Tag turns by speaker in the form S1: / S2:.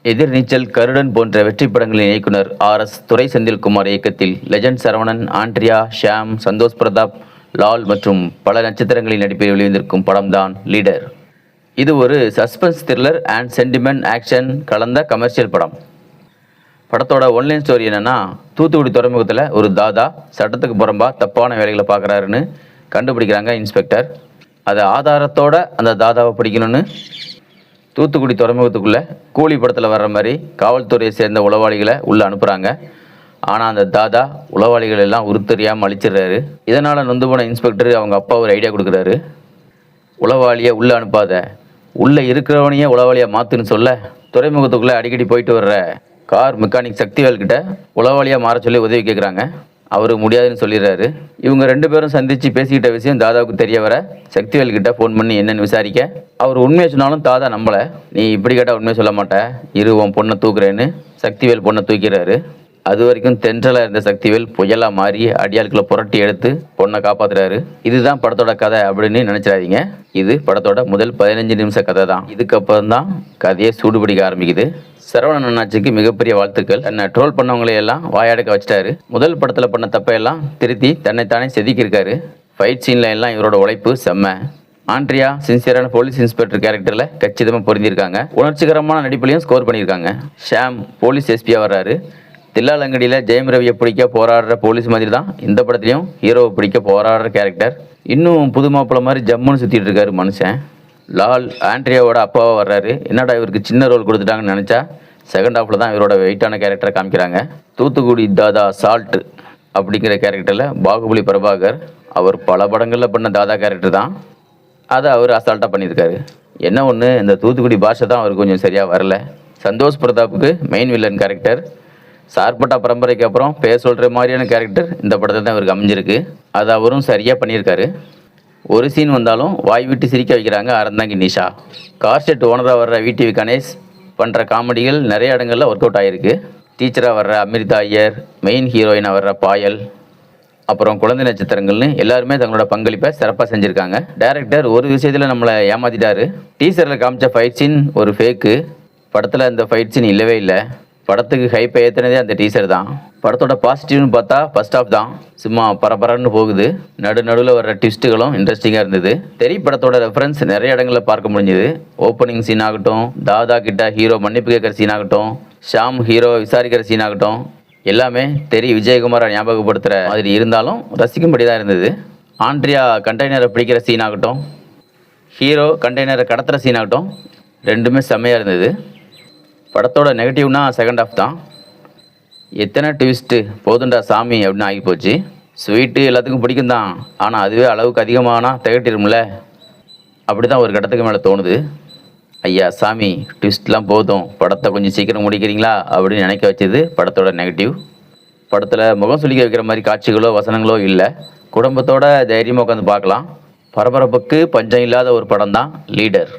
S1: எதிர்நீச்சல், கருடன் போன்ற வெற்றி படங்களின் இயக்குனர் RS துரை செந்தில்குமார் இயக்கத்தில் லெஜண்ட் சரவணன், ஆண்ட்ரியா, ஷியாம், சந்தோஷ் பிரதாப், லால் மற்றும் பல நட்சத்திரங்களின் நடிப்பில் வெளிவந்திருக்கும் படம்தான் லீடர். இது ஒரு suspense thriller and sentiment action கலந்த கமர்ஷியல் படம். படத்தோட ஒன்லைன் ஸ்டோரி என்னன்னா, தூத்துக்குடி துறைமுகத்தில் ஒரு தாதா சட்டத்துக்கு புறம்பா தப்பான வேலைகளை பார்க்குறாருன்னு கண்டுபிடிக்கிறாங்க இன்ஸ்பெக்டர். அதை ஆதாரத்தோட அந்த தாதாவை பிடிக்கணும்னு தூத்துக்குடி துறைமுகத்துக்குள்ளே கூலி படத்தில் வர்ற மாதிரி காவல்துறையை சேர்ந்த உளவாளிகளை உள்ளே அனுப்புகிறாங்க. ஆனால் அந்த தாதா உளவாளிகள் எல்லாம் உருத்தறியாமல் அழிச்சிடுறாரு. இதனால் நொந்து போன இன்ஸ்பெக்டர் அவங்க அப்பா ஒரு ஐடியா கொடுக்குறாரு. உளவாளியை உள்ளே அனுப்பாத, உள்ளே இருக்கிறவனையே உளவாளியாக மாற்றுன்னு சொல்ல துறைமுகத்துக்குள்ளே அடிக்கடி போயிட்டு வர்ற கார் மெக்கானிக் சக்திவேல்கிட்ட உளவாளியாக மாற சொல்லி உதவி கேட்குறாங்க. அவர் முடியாதுன்னு சொல்லிடுறாரு. இவங்க 2 பேரும் சந்தித்து பேசிக்கிட்ட விஷயம் தாதாவுக்கு தெரிய வர சக்திவேல்கிட்ட ஃபோன் பண்ணி என்னென்னு விசாரிக்க அவர் உண்மையை சொன்னாலும் தாதா நம்பலை. நீ இப்படி கேட்டால் உண்மையை சொல்ல மாட்டேன், உன் பொண்ணை தூக்குறேன்னு சக்திவேல் பொண்ணை தூக்கிறாரு. அது வரைக்கும் தென்றலாக இருந்த சக்திவேல் புயலாக மாறி அடியாட்களை புரட்டி எடுத்து பொண்ணை காப்பாற்றுறாரு. இதுதான் படத்தோட கதை அப்படின்னு நினச்சிடாதீங்க. இது படத்தோட முதல் 15 நிமிஷ கதை தான். இதுக்கப்புறம் தான் கதையை சூடுபிடிக்க ஆரம்பிக்குது. சரவணன் அண்ணாச்சிக்கு மிகப்பெரிய வாழ்த்துக்கள். தன்னை ட்ரோல் பண்ணவங்களையெல்லாம் வாயாடக்க வச்சிட்டாரு. முதல் படத்தில் பண்ண தப்பையெல்லாம் திருத்தி தன்னைத்தானே செதுக்கியிருக்காரு. ஃபைட் சீனில் எல்லாம் இவரோட உழைப்பு செம்ம. ஆண்ட்ரியா சின்சியரான போலீஸ் இன்ஸ்பெக்டர் கேரக்டரில் கச்சிதமாக பொருந்திருக்காங்க. உணர்ச்சிகரமான நடிப்புலையும் ஸ்கோர் பண்ணியிருக்காங்க. ஷியாம் போலீஸ் எஸ்பியாக வர்றாரு. தில்லாலங்கடியில் ஜெயம் ரவியை பிடிக்க போராடுற போலீஸ் மாதிரி தான் இந்த படத்துலையும் ஹீரோவை பிடிக்க போராடுற கேரக்டர். இன்னும் புது மாப்பிள்ளை மாதிரி ஜம்முன்னு சுற்றிட்டு இருக்காரு மனுஷன். லால் ஆண்ட்ரியாவோட அப்பாவாக வர்றாரு. என்னடா இவருக்கு சின்ன ரோல் கொடுத்துட்டாங்கன்னு நினச்சா செகண்ட் ஹாஃபில் தான் இவரோட வெயிட்டான கேரக்டரை காமிக்கிறாங்க. தூத்துக்குடி தாதா சால்ட் அப்படிங்கிற கேரக்டரில் பாகுபலி பிரபாகர் அவர் பல படங்களில் பண்ண தாதா கேரக்டர் தான். அதை அவர் அசால்ட்டாக பண்ணியிருக்காரு. என்ன ஒன்று, இந்த தூத்துக்குடி பாஷை தான் அவருக்கு கொஞ்சம் சரியாக வரல. சந்தோஷ் பிரதாப்புக்கு மெயின் வில்லன் கேரக்டர். சார்பட்டா பரம்பரைக்கு அப்புறம் பேர் சொல்கிற மாதிரியான கேரக்டர் இந்த படத்தில் தான் அவருக்கு அமைஞ்சிருக்கு. அதை அவரும் சரியாக பண்ணியிருக்காரு. ஒரு சீன் வந்தாலும் வாய் விட்டு சிரிக்க வைக்கிறாங்க அறந்தாங்கி நிஷா. கார் ஷெட் ஓனராக வர்ற VTV கணேஷ் பண்ணுற காமெடிகள் நிறைய இடங்களில் ஒர்க் அவுட் ஆகிருக்கு. டீச்சராக வர்ற அமிர்தா ஐயர், மெயின் ஹீரோயினாக வர்ற பாயல், அப்புறம் குழந்தை நட்சத்திரங்கள்னு எல்லாருமே தங்களோட பங்களிப்பை சிறப்பாக செஞ்சுருக்காங்க. டைரக்டர் ஒரு விஷயத்தில் நம்மளை ஏமாற்றிட்டாரு. டீசரில் காமிச்ச ஃபைட் சீன் ஒரு ஃபேக்கு. படத்தில் அந்த ஃபைட் சீன் இல்லவே இல்லை. படத்துக்கு ஹைப்பை ஏற்றினதே அந்த டீசர் தான். படத்தோட பாசிட்டிவ்னு பார்த்தா ஃபர்ஸ்ட் ஆஃப் தான் சும்மா பரபரன்னு போகுது. நடுவில் வர்ற ட்விஸ்ட்டுகளும் இன்ட்ரெஸ்டிங்காக இருந்தது. படத்தோட ரெஃபரன்ஸ் நிறைய இடங்களில் பார்க்க முடிஞ்சுது. ஓப்பனிங் சீன் ஆகட்டும், தாதா கிட்ட ஹீரோ மன்னிப்பு கேட்குற சீன் ஆகட்டும், ஷாம் ஹீரோ விசாரிக்கிற சீன் ஆகட்டும், எல்லாமே விஜயகுமாரை ஞாபகப்படுத்துகிற மாதிரி இருந்தாலும் ரசிக்கும்படி தான் இருந்தது. ஆண்ட்ரியா கண்டெய்னரை பிடிக்கிற சீன் ஆகட்டும், ஹீரோ கண்டெய்னரை கடத்துகிற சீன் ஆகட்டும், ரெண்டுமே செம்மையாக இருந்தது. படத்தோட நெகட்டிவ்னா செகண்ட் ஆஃப் தான். எத்தனை ட்விஸ்ட்டு போதுண்டா சாமி அப்படின்னு ஆகி போச்சு. ஸ்வீட்டு எல்லாத்துக்கும் பிடிக்கும் தான், ஆனால் அதுவே அளவுக்கு அதிகமானால் திகட்டிரும்ல. அப்படி தான் ஒரு கட்டத்துக்கு மேலே தோணுது. ஐயா சாமி, ட்விஸ்ட்லாம் போதும், படத்தை கொஞ்சம் சீக்கிரம் முடிக்கிறீங்களா அப்படின்னு நினைக்க வச்சது படத்தோட நெகட்டிவ். படத்தில் முகம் சுளிக்க வைக்கிற மாதிரி காட்சிகளோ வசனங்களோ இல்லை. குடும்பத்தோட தைரியமாக உட்காந்து பார்க்கலாம். பரபரப்புக்கு பஞ்சம் இல்லாத ஒரு படம் தான் லீடர்.